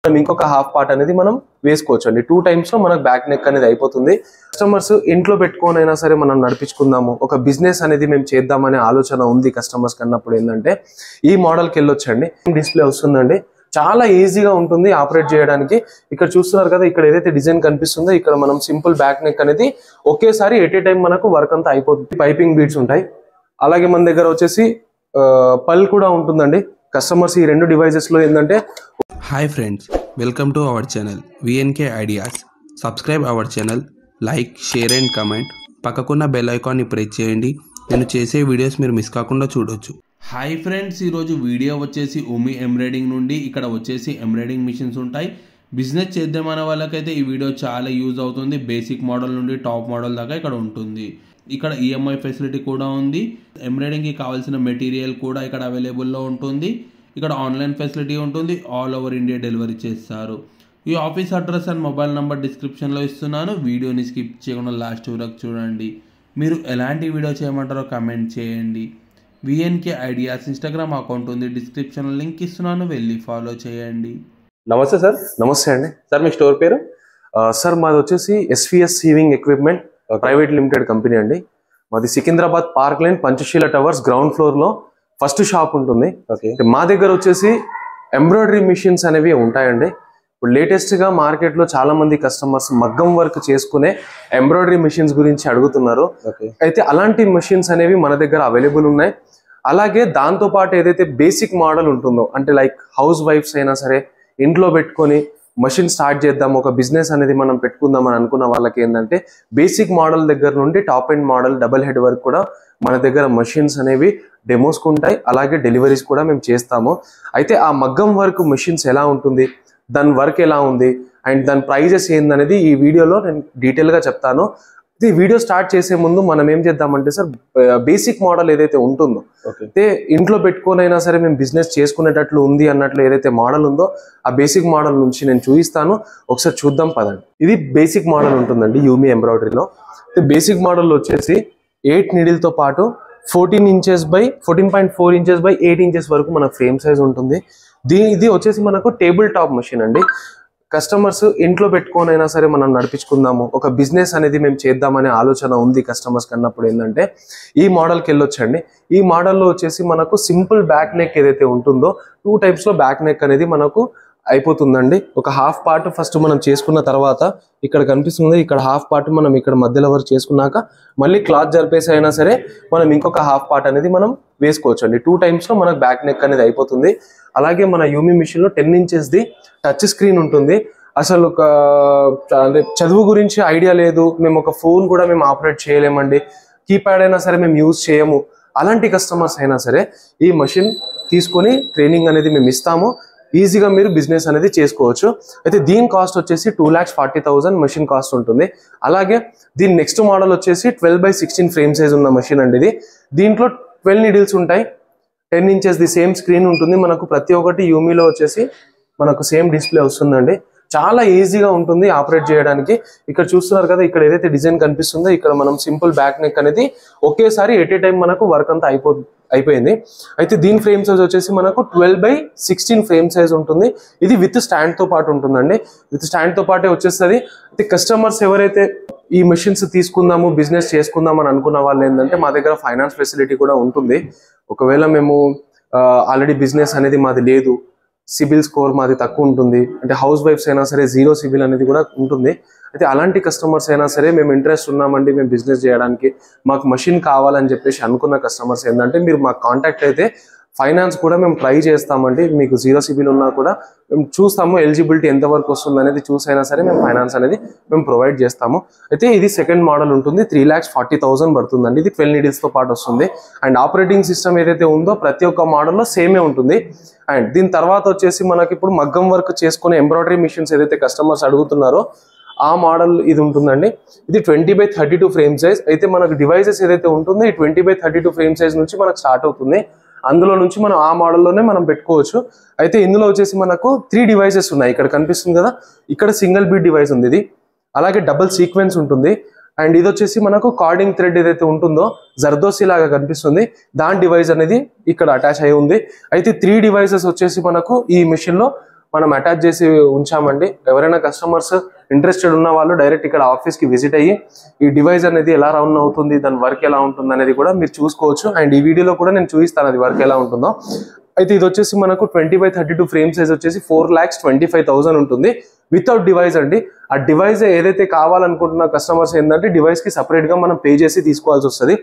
మనం ఇంకొక half part అనేది మనం వేసుకోవచ్చు అండి. 2 times లో మనకు బ్యాక్ నెక్ అనేది అయిపోతుంది. కస్టమర్స్ ఇంట్లో పెట్టుకోనైనా సరే మనం నడిపించుకుందాము, ఒక బిజినెస్ అనేది మేము చేద్దామనే ఆలోచన ఉంది కస్టమర్స్ కన్నప్పుడు ఏంటంటే ఈ మోడల్కి వెళ్ళొచ్చండి. డిస్ప్లే వస్తుందండి, చాలా ఈజీగా ఉంటుంది ఆపరేట్ చేయడానికి. ఇక్కడ చూస్తున్నారు కదా, ఇక్కడ ఏదైతే డిజైన్ కనిపిస్తుందో ఇక్కడ మనం సింపుల్ బ్యాక్ నెక్ అనేది ఒకేసారి ఎట్ ఏ టైం మనకు వర్క్ అంతా అయిపోతుంది. పైపింగ్ బీడ్స్ ఉంటాయి, అలాగే మన దగ్గర వచ్చేసి పల్ కూడా ఉంటుందండి. కస్టమర్స్ ఈ రెండు డివైజెస్ లో ఏంటంటే Hi friends, welcome to our channel VNK Ideas. Subscribe our channel, like, share and comment. పక్కకున్న బెల్ ఐకాన్ని ప్రెస్ చేయండి. నేను చేసే వీడియోస్ మీరు మిస్ కాకుండా చూడొచ్చు. హాయ్ ఫ్రెండ్స్, ఈరోజు వీడియో వచ్చేసి ఉమి ఎంబ్రాయిడింగ్ నుండి. ఇక్కడ వచ్చేసి ఎంబ్రాయిడింగ్ మిషన్స్ ఉంటాయి. బిజినెస్ చేద్దామనే వాళ్ళకైతే ఈ వీడియో చాలా యూజ్ అవుతుంది. బేసిక్ మోడల్ నుండి టాప్ మోడల్ దాకా ఇక్కడ ఉంటుంది. ఇక్కడ ఈఎంఐ ఫెసిలిటీ కూడా ఉంది. ఎంబ్రాయిడింగ్కి కావాల్సిన మెటీరియల్ కూడా ఇక్కడ అవైలబుల్లో ఉంటుంది. ఇక్కడ ఆన్లైన్ ఫెసిలిటీ ఉంటుంది. ఆల్ ఓవర్ ఇండియా డెలివరీ చేస్తారు. ఈ office address and mobile number డిస్క్రిప్షన్లో ఇస్తున్నాను. వీడియోని స్కిప్ చేయకుండా లాస్ట్ వరకు చూడండి. మీరు ఎలాంటి వీడియో చేయమంటారో కమెంట్ చేయండి. విఎన్కే ఐడియాస్ ఇన్స్టాగ్రామ్ అకౌంట్ ఉంది, డిస్క్రిప్షన్లో లింక్ ఇస్తున్నాను, వెళ్ళి ఫాలో చేయండి. నమస్తే సార్. నమస్తే అండి సార్. మీ స్టోర్ పేరు? సార్ మాది వచ్చేసి SVS sewing equipment private limited company అండి. మాది Secunderabad park line Panchsheel towers ground floor లో ఫస్ట్ షాప్ ఉంటుంది. మా దగ్గర వచ్చేసి ఎంబ్రాయిడరీ మిషన్స్ అనేవి ఉంటాయండి. ఇప్పుడు లేటెస్ట్ గా మార్కెట్ లో చాలా మంది కస్టమర్స్ మగ్గం వర్క్ చేసుకునే ఎంబ్రాయిడరీ మిషన్స్ గురించి అడుగుతున్నారు. అయితే అలాంటి మిషన్స్ అనేవి మన దగ్గర అవైలబుల్ ఉన్నాయి. అలాగే దాంతో పాటు ఏదైతే బేసిక్ మోడల్ ఉంటుందో, అంటే లైక్ హౌస్ వైఫ్స్ అయినా సరే ఇంట్లో పెట్టుకొని మషిన్ స్టార్ట్ చేద్దాం, ఒక బిజినెస్ అనేది మనం పెట్టుకుందాం అని అనుకున్న వాళ్ళకి ఏంటంటే బేసిక్ మోడల్ దగ్గర నుండి top end model double head వరకు కూడా మన దగ్గర మషిన్స్ అనేవి డెమోస్కు ఉంటాయి. అలాగే డెలివరీస్ కూడా మేము చేస్తాము. అయితే ఆ మగ్గం వర్క్ మెషిన్స్ ఎలా ఉంటుంది, దాని వర్క్ ఎలా ఉంది అండ్ దాని ప్రైజెస్ ఏందనేది ఈ వీడియోలో నేను డీటెయిల్గా చెప్తాను. ఈ వీడియో స్టార్ట్ చేసే ముందు మనం ఏం చేద్దామంటే సార్, బేసిక్ మోడల్ ఏదైతే ఉంటుందో, అయితే ఇంట్లో పెట్టుకోనైనా సరే మేము బిజినెస్ చేసుకునేటట్లు ఉంది అన్నట్లు ఏదైతే మోడల్ ఉందో ఆ బేసిక్ మోడల్ నుంచి నేను చూపిస్తాను. ఒకసారి చూద్దాం పదండి. ఇది బేసిక్ మోడల్ ఉంటుందండి యూమి ఎంబ్రాయిడరీలో. బేసిక్ మోడల్ వచ్చేసి 8 నీడిల్తో పాటు 14 inches by 14.4 inches by 8 inches వరకు మన ఫ్రేమ్ సైజ్ ఉంటుంది. ఇది వచ్చేసి మనకు టేబుల్ టాప్ మెషిన్ అండి. కస్టమర్స్ ఇంట్లో పెట్టుకోనైనా సరే మనం నడిపించుకుందాము, ఒక బిజినెస్ అనేది మేము చేద్దామనే ఆలోచన ఉంది కస్టమర్స్ కన్నప్పుడు ఏంటంటే ఈ మోడల్కి వెళ్ళొచ్చండి. ఈ మోడల్లో వచ్చేసి మనకు సింపుల్ బ్యాక్ నెక్ ఏదైతే ఉంటుందో 2 types లో బ్యాక్ నెక్ అనేది మనకు అయిపోతుందండి. ఒక హాఫ్ పార్ట్ ఫస్ట్ మనం చేసుకున్న తర్వాత ఇక్కడ కనిపిస్తుంది, ఇక్కడ హాఫ్ పార్ట్ మనం ఇక్కడ మధ్యలో వరకు చేసుకున్నాక మళ్ళీ క్లాత్ జరిపేసి అయినా సరే మనం ఇంకొక హాఫ్ పార్ట్ అనేది మనం వేసుకోవచ్చు అండి. 2 times లో మనకు బ్యాక్ నెక్ అనేది అయిపోతుంది. అలాగే మన యూమి మిషన్ లో 10 inches టచ్ స్క్రీన్ ఉంటుంది. అసలు ఒక చదువు గురించి ఐడియా లేదు, మేము ఒక ఫోన్ కూడా మేము ఆపరేట్ చేయలేమండి, కీప్యాడ్ అయినా సరే మేము యూజ్ చేయము, అలాంటి కస్టమర్స్ అయినా సరే ఈ మషిన్ తీసుకొని ట్రైనింగ్ అనేది మేము ఇస్తాము. ఈజీగా మీరు బిజినెస్ అనేది చేసుకోవచ్చు. అయితే దీని కాస్ట్ వచ్చేసి 2,40,000 మషిన్ కాస్ట్ ఉంటుంది. అలాగే దీని నెక్స్ట్ మోడల్ వచ్చేసి 12/16 ఫ్రేమ్ సైజ్ ఉన్న మషిన్ అండి. ఇది దీంట్లో 12 నీడిల్స్ ఉంటాయి, 10 inches సేమ్ స్క్రీన్ ఉంటుంది మనకు. ప్రతి ఒక్కటి యూమీలో వచ్చేసి మనకు సేమ్ డిస్ప్లే వస్తుందండి. చాలా ఈజీగా ఉంటుంది ఆపరేట్ చేయడానికి. ఇక్కడ చూస్తున్నారు కదా, ఇక్కడ ఏదైతే డిజైన్ కనిపిస్తుందో ఇక్కడ మనం సింపుల్ బ్యాక్ నెక్ అనేది ఒకేసారి ఎట్ ఏ టైం మనకు వర్క్ అంతా అయిపోయింది. అయితే దీని ఫ్రేమ్ సైజ్ వచ్చేసి మనకు 12/16 ఫ్రేమ్ సైజ్ ఉంటుంది. ఇది విత్ స్టాండ్ తో పాటు ఉంటుందండి. విత్ స్టాండ్ తో పాటే వచ్చేస్తుంది. అయితే కస్టమర్స్ ఎవరైతే ఈ మెషిన్స్ తీసుకుందాము, బిజినెస్ చేసుకుందాం అని అనుకున్న వాళ్ళు ఏంటంటే మా దగ్గర ఫైనాన్స్ ఫెసిలిటీ కూడా ఉంటుంది. ఒకవేళ మేము ఆల్రెడీ బిజినెస్ అనేది మాది లేదు, సిబిల్ స్కోర్ మాది తక్కువ ఉంటుంది, అంటే హౌస్ వైఫ్స్ అయినా సరే 0 సిబిల్ అనేది కూడా ఉంటుంది. అయితే అలాంటి కస్టమర్స్ అయినా సరే మేము ఇంట్రెస్ట్ ఉన్నామండి మేము బిజినెస్ చేయడానికి, మాకు మషిన్ కావాలని చెప్పేసి అనుకున్న కస్టమర్స్ ఏంటంటే మీరు మాకు కాంటాక్ట్ అయితే ఫైనాన్స్ కూడా మేము ట్రై చేస్తామండి. మీకు 0 సిబిల్ ఉన్నా కూడా మేము చూస్తాము, ఎలిజిబిలిటీ ఎంతవరకు వస్తుంది అనేది చూసైనా సరే మేము ఫైనాన్స్ అనేది మేము ప్రొవైడ్ చేస్తాము. అయితే ఇది సెకండ్ మోడల్ ఉంటుంది, 3,40,000 పడుతుందండి. ఇది 12 నీడిల్స్తో పాటు వస్తుంది. అండ్ ఆపరేటింగ్ సిస్టమ్ ఏదైతే ఉందో ప్రతి ఒక్క మోడల్లో సేమే ఉంటుంది. అండ్ దీని తర్వాత వచ్చేసి మనకి ఇప్పుడు మగ్గం వర్క్ చేసుకునే ఎంబ్రాయిడరీ మిషన్స్ ఏదైతే కస్టమర్స్ అడుగుతున్నారో ఆ మోడల్ ఇది ఉంటుందండి. ఇది 20/32 ఫ్రేమ్ సైజ్. అయితే మనకు డివైజెస్ ఏదైతే ఉంటుందో ఈ 20/32 ఫ్రేమ్ సైజ్ నుంచి మనకు స్టార్ట్ అవుతుంది. అందులో నుంచి మనం ఆ మోడల్లోనే మనం పెట్టుకోవచ్చు. అయితే ఇందులో వచ్చేసి మనకు 3 డివైజెస్ ఉన్నాయి. ఇక్కడ కనిపిస్తుంది కదా, ఇక్కడ సింగిల్ బీట్ డివైస్ ఉంది ఇది, అలాగే డబుల్ సీక్వెన్స్ ఉంటుంది. అండ్ ఇది వచ్చేసి మనకు కార్డింగ్ థ్రెడ్ ఏదైతే ఉంటుందో జర్దోసి లాగా కనిపిస్తుంది, దాని డివైస్ అనేది ఇక్కడ అటాచ్ అయి ఉంది. అయితే 3 డివైసెస్ వచ్చేసి మనకు ఈ మిషన్ లో మనం అటాచ్ చేసి ఉంచామండి. ఎవరైనా కస్టమర్స్ ఇంట్రెస్టెడ్ ఉన్న వాళ్ళు డైరెక్ట్ ఇక్కడ ఆఫీస్కి విజిట్ అయ్యి ఈ డివైస్ అనేది ఎలా రన్ అవుతుంది, దాని వర్క్ ఎలా ఉంటుంది అనేది కూడా మీరు చూసుకోవచ్చు. అండ్ ఈ వీడియోలో కూడా నేను చూపిస్తాను అది వర్క్ ఎలా ఉంటుందో. అయితే ఇది వచ్చేసి మనకు 20x32 ఫ్రేమ్ సైజ్ వచ్చేసి 4,25,000 ఉంటుంది వితౌట్ డివైస్ అండి. ఆ డివైస్ ఏదైతే కావాలనుకుంటున్న కస్టమర్స్ ఏంటంటే డివైస్కి సపరేట్గా మనం పే చేసి తీసుకోవాల్సి వస్తుంది.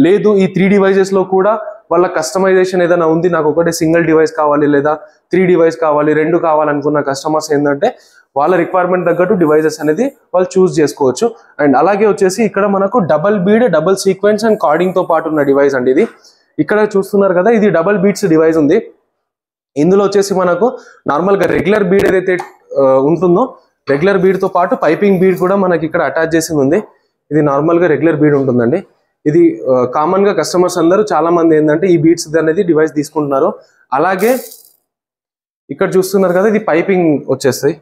లేదు ఈ 3 డివైజెస్లో కూడా వాళ్ళ కస్టమైజేషన్ ఏదైనా ఉంది, నాకు ఒకటే సింగిల్ డివైస్ కావాలి లేదా 3 డివైస్ కావాలి, 2 కావాలనుకున్న కస్టమర్స్ ఏంటంటే వాళ్ళ రిక్వైర్మెంట్ తగ్గట్టు డివైజెస్ అనేది వాళ్ళు చూస్ చేసుకోవచ్చు. అండ్ అలాగే వచ్చేసి ఇక్కడ మనకు double bead, double sequence and కార్డింగ్తో పాటు ఉన్న డివైస్ అండి ఇది. ఇక్కడ చూస్తున్నారు కదా, ఇది డబల్ బీడ్స్ డివైస్ ఉంది. ఇందులో వచ్చేసి మనకు నార్మల్గా రెగ్యులర్ బీడ్ ఏదైతే ఉంటుందో రెగ్యులర్ బీడ్తో పాటు పైపింగ్ బీడ్ కూడా మనకి ఇక్కడ అటాచ్ చేసి ఉంది. ఇది నార్మల్గా రెగ్యులర్ బీడ్ ఉంటుందండి. ఇది కామన్గా కస్టమర్స్ అందరూ చాలా మంది ఏంటంటే ఈ బీడ్స్ అనేది డివైస్ తీసుకుంటున్నారు. అలాగే ఇక్కడ చూస్తున్నారు కదా, ఇది పైపింగ్ వచ్చేస్తాయి.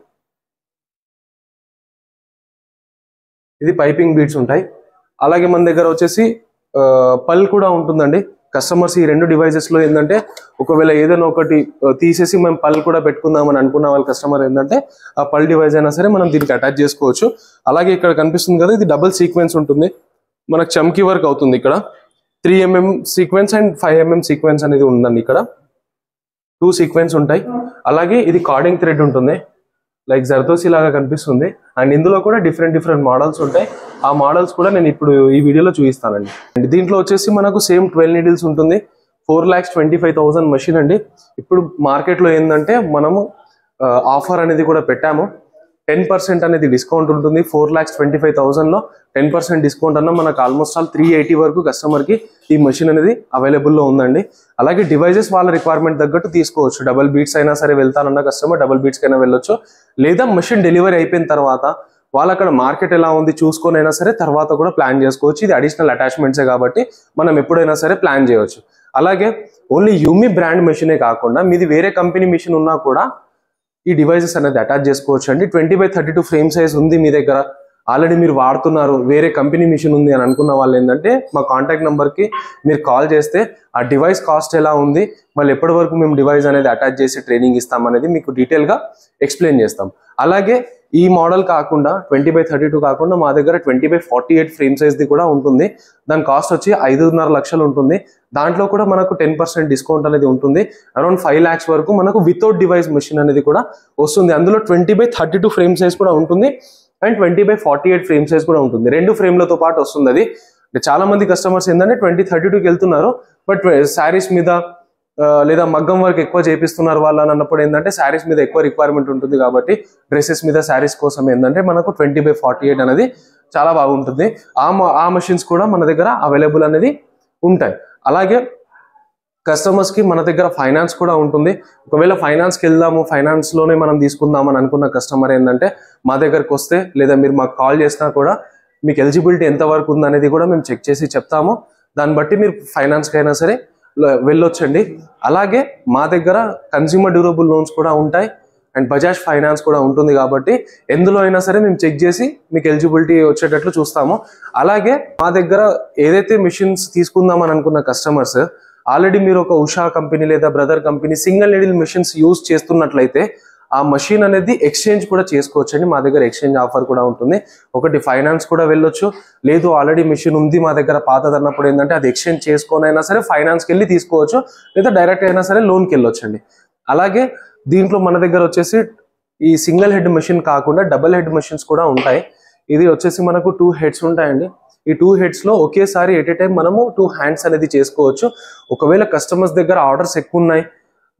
ఇది పైపింగ్ బీడ్స్ ఉంటాయి. అలాగే మన దగ్గర వచ్చేసి పల్ కూడా ఉంటుందండి. కస్టమర్స్ ఈ 2 డివైజెస్లో ఏంటంటే ఒకవేళ ఏదైనా ఒకటి తీసేసి మేము పల్ కూడా పెట్టుకుందామని అనుకున్న వాళ్ళ కస్టమర్ ఏంటంటే ఆ పల్ డివైస్ అయినా సరే మనం దీనికి అటాచ్ చేసుకోవచ్చు. అలాగే ఇక్కడ కనిపిస్తుంది కదా, ఇది డబుల్ సీక్వెన్స్ ఉంటుంది. మనకు చమ్కీ వర్క్ అవుతుంది. ఇక్కడ 3mm sequence and 5mm sequence అనేది ఉందండి. ఇక్కడ 2 సీక్వెన్స్ ఉంటాయి. అలాగే ఇది కార్డింగ్ థ్రెడ్ ఉంటుంది, లైక్ జర్దోసి లాగా కనిపిస్తుంది. అండ్ ఇందులో కూడా డిఫరెంట్ మోడల్స్ ఉంటాయి. ఆ మోడల్స్ కూడా నేను ఇప్పుడు ఈ వీడియోలో చూపిస్తానండి. అండ్ దీంట్లో వచ్చేసి మనకు సేమ్ 12 నీడిల్స్ ఉంటుంది. 4,25,000 మెషిన్ అండి. ఇప్పుడు మార్కెట్లో ఏంటంటే మనము ఆఫర్ అనేది కూడా పెట్టాము. 10% అనేది డిస్కౌంట్ ఉంటుంది. 4,25,000లో 10% డిస్కౌంట్ అన్న మనకు ఆల్మోస్ట్ ఆల్ 380 వరకు కస్టమర్కి ఈ మెషిన్ అనేది అవైలబుల్లో ఉందండి. అలాగే డివైజెస్ వాళ్ళ రిక్వైర్మెంట్ తగ్గట్టు తీసుకోవచ్చు. డబల్ బీట్స్ అయినా సరే వెళ్తానన్న కస్టమర్ డబల్ బీట్స్కి అయినా వెళ్ళొచ్చు. లేదా మెషిన్ డెలివరీ అయిపోయిన తర్వాత వాళ్ళు అక్కడ మార్కెట్ ఎలా ఉంది చూసుకొని అయినా సరే తర్వాత కూడా ప్లాన్ చేసుకోవచ్చు. ఇది అడిషనల్ అటాచ్మెంట్సే కాబట్టి మనం ఎప్పుడైనా సరే ప్లాన్ చేయవచ్చు. అలాగే ఓన్లీ యూమి బ్రాండ్ మెషినే కాకుండా మీది వేరే కంపెనీ మెషిన్ ఉన్నా కూడా ఈ డివైజెస్ అనేది అటాచ్ చేసుకోవచ్చు అండి. 20x32 ఫ్రేమ్ సైజ్ ఉంది మీ దగ్గర, ఆల్రెడీ మీరు వాడుతున్నారు, వేరే కంపెనీ మిషన్ ఉంది అని అనుకున్న వాళ్ళు ఏంటంటే మా కాంటాక్ట్ నెంబర్కి మీరు కాల్ చేస్తే ఆ డివైస్ కాస్ట్ ఎలా ఉంది, మళ్ళీ ఎప్పటి వరకు మేము డివైస్ అనేది అటాచ్ చేసి ట్రైనింగ్ ఇస్తాం అనేది మీకు డీటెయిల్గా ఎక్స్ప్లెయిన్ చేస్తాం. అలాగే ఈ మోడల్ కాకుండా 20x32 కాకుండా మా దగ్గర 20x48 ఫ్రేమ్ సైజ్ది కూడా ఉంటుంది. దాని కాస్ట్ వచ్చి 5.5 లక్షలు ఉంటుంది. దాంట్లో కూడా మనకు 10% డిస్కౌంట్ అనేది ఉంటుంది. అరౌండ్ 5 lakhs వరకు మనకు వితౌట్ డివైస్ మెషిన్ అనేది కూడా వస్తుంది. అందులో 20x32 ఫ్రేమ్ సైజ్ కూడా ఉంటుంది అండ్ 20x48 ఫ్రేమ్ సైజ్ కూడా ఉంటుంది. 2 ఫ్రేమ్లతో పాటు వస్తుంది. అది చాలా మంది కస్టమర్స్ ఏంటంటే 20x32కి వెళ్తున్నారు, బట్ శారీస్ మీద లేదా మగ్గం వర్క్ ఎక్కువ చేపిస్తున్నారు వాళ్ళు అని అన్నప్పుడు ఏంటంటే శారీస్ మీద ఎక్కువ రిక్వైర్మెంట్ ఉంటుంది కాబట్టి డ్రెస్సెస్ మీద శారీస్ కోసం ఏంటంటే మనకు 20x48 అనేది చాలా బాగుంటుంది. ఆ మెషిన్స్ కూడా మన దగ్గర అవైలబుల్ అనేది ఉంటాయి. అలాగే కస్టమర్స్కి మన దగ్గర ఫైనాన్స్ కూడా ఉంటుంది. ఒకవేళ ఫైనాన్స్కి వెళ్దాము, ఫైనాన్స్లోనే మనం తీసుకుందామని అనుకున్న కస్టమర్ ఏంటంటే మా దగ్గరకు వస్తే లేదా మీరు మాకు కాల్ చేసినా కూడా మీకు ఎలిజిబిలిటీ ఎంతవరకు ఉందనేది కూడా మేము చెక్ చేసి చెప్తాము. దాన్ని బట్టి మీరు ఫైనాన్స్కి అయినా సరే వెళ్ళొచ్చండి. అలాగే మా దగ్గర కన్స్యూమర్ డ్యూరబుల్ లోన్స్ కూడా ఉంటాయి అండ్ బజాజ్ ఫైనాన్స్ కూడా ఉంటుంది కాబట్టి ఎందులో అయినా సరే మేము చెక్ చేసి మీకు ఎలిజిబిలిటీ వచ్చేటట్లు చూస్తాము. అలాగే మా దగ్గర ఏదైతే మిషన్స్ తీసుకుందామని అనుకున్న కస్టమర్స్ ఆల్రెడీ మీరు ఒక ఉషా కంపెనీ లేదా brother company single needle machines use చేస్తున్నట్లయితే ఆ మషిన్ అనేది ఎక్స్చేంజ్ కూడా చేసుకోవచ్చండి. మా దగ్గర ఎక్స్చేంజ్ ఆఫర్ కూడా ఉంటుంది. ఒకటి ఫైనాన్స్ కూడా వెళ్ళొచ్చు, లేదు ఆల్రెడీ మిషన్ ఉంది మా దగ్గర పాతది అన్నప్పుడు ఏంటంటే అది ఎక్స్చేంజ్ చేసుకొని అయినా సరే ఫైనాన్స్కి వెళ్ళి తీసుకోవచ్చు, లేదా డైరెక్ట్ అయినా సరే లోన్కి వెళ్ళొచ్చండి. అలాగే దీంట్లో మన దగ్గర వచ్చేసి ఈ సింగిల్ హెడ్ మెషిన్ కాకుండా డబుల్ హెడ్ మెషిన్స్ కూడా ఉంటాయి. ఇది వచ్చేసి మనకు 2 heads ఉంటాయండి. ఈ 2 headsలో ఒకేసారి ఎట్ ఏ టైం మనము 2 hands అనేది చేసుకోవచ్చు. ఒకవేళ కస్టమర్స్ దగ్గర ఆర్డర్స్ ఎక్కువ ఉన్నాయి,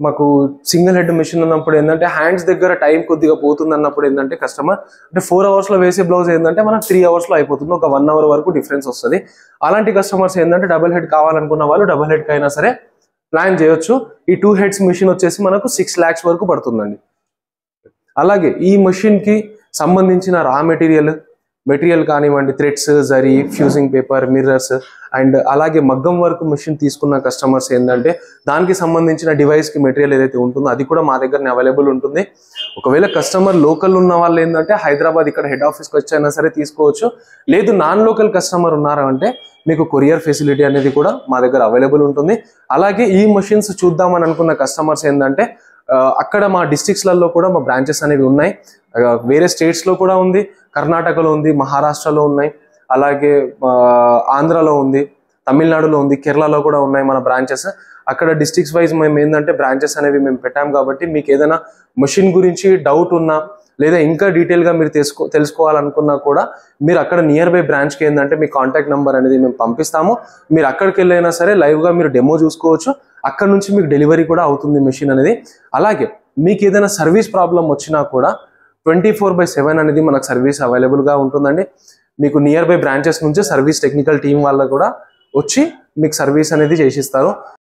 మాకు సింగిల్ హెడ్ మెషిన్ ఉన్నప్పుడు ఏంటంటే హ్యాండ్స్ దగ్గర టైం కొద్దిగా పోతుంది అన్నప్పుడు ఏంటంటే కస్టమర్ అంటే 4 hours వేసే బ్లౌజ్ ఏంటంటే మనకు 3 hours అయిపోతుంది, ఒక 1 hour వరకు డిఫరెన్స్ వస్తుంది. అలాంటి కస్టమర్స్ ఏంటంటే డబుల్ హెడ్ కావాలనుకున్న వాళ్ళు డబుల్ హెడ్కి అయినా సరే ప్లాన్ చేయొచ్చు. ఈ 2 heads మిషన్ వచ్చేసి మనకు 6 lakhs వరకు పడుతుందండి. అలాగే ఈ మెషిన్కి సంబంధించిన రా మెటీరియల్ కానివ్వండి, threads, zari, fusing paper, mirrors and అలాగే మగ్గం వర్క్ మెషిన్ తీసుకున్న కస్టమర్స్ ఏంటంటే దానికి సంబంధించిన డివైస్కి మెటీరియల్ ఏదైతే ఉంటుందో అది కూడా మా దగ్గర అవైలబుల్ ఉంటుంది. ఒకవేళ కస్టమర్ లోకల్ ఉన్న వాళ్ళు ఏంటంటే హైదరాబాద్ ఇక్కడ హెడ్ ఆఫీస్కి వచ్చైనా సరే తీసుకోవచ్చు, లేదు నాన్ లోకల్ కస్టమర్ ఉన్నారా అంటే మీకు కొరియర్ ఫెసిలిటీ అనేది కూడా మా దగ్గర అవైలబుల్ ఉంటుంది. అలాగే ఈ మెషిన్స్ చూద్దామని అనుకున్న కస్టమర్స్ ఏంటంటే అక్కడ మా డిస్ట్రిక్ట్స్లలో కూడా మా బ్రాంచెస్ అనేవి ఉన్నాయి. వేరే స్టేట్స్లో కూడా ఉంది, కర్ణాటకలో ఉంది, మహారాష్ట్రలో ఉన్నాయి, అలాగే ఆంధ్రాలో ఉంది, తమిళనాడులో ఉంది, కేరళలో కూడా ఉన్నాయి మన బ్రాంచెస్. అక్కడ డిస్ట్రిక్ట్స్ వైజ్ మేము ఏంటంటే బ్రాంచెస్ అనేవి మేము పెట్టాం కాబట్టి మీకు ఏదైనా మెషిన్ గురించి డౌట్ ఉన్నా లేదా ఇంకా డీటెయిల్గా మీరు తెలుసుకోవాలనుకున్నా కూడా మీరు అక్కడ నియర్ బై బ్రాంచ్కి ఏంటంటే మీ కాంటాక్ట్ నెంబర్ అనేది మేము పంపిస్తాము. మీరు అక్కడికి వెళ్ళైనా సరే లైవ్గా మీరు డెమో చూసుకోవచ్చు. అక్కడ నుంచి మీకు డెలివరీ కూడా అవుతుంది మెషిన్ అనేది. అలాగే మీకు ఏదైనా సర్వీస్ ప్రాబ్లం వచ్చినా కూడా 24/7 అనేది మనకు సర్వీస్ అవైలబుల్గా ఉంటుందండి. మీకు నియర్ బై బ్రాంచెస్ నుంచి సర్వీస్ టెక్నికల్ టీం వాళ్ళు కూడా వచ్చి మీకు సర్వీస్ అనేది చేసిస్తారు.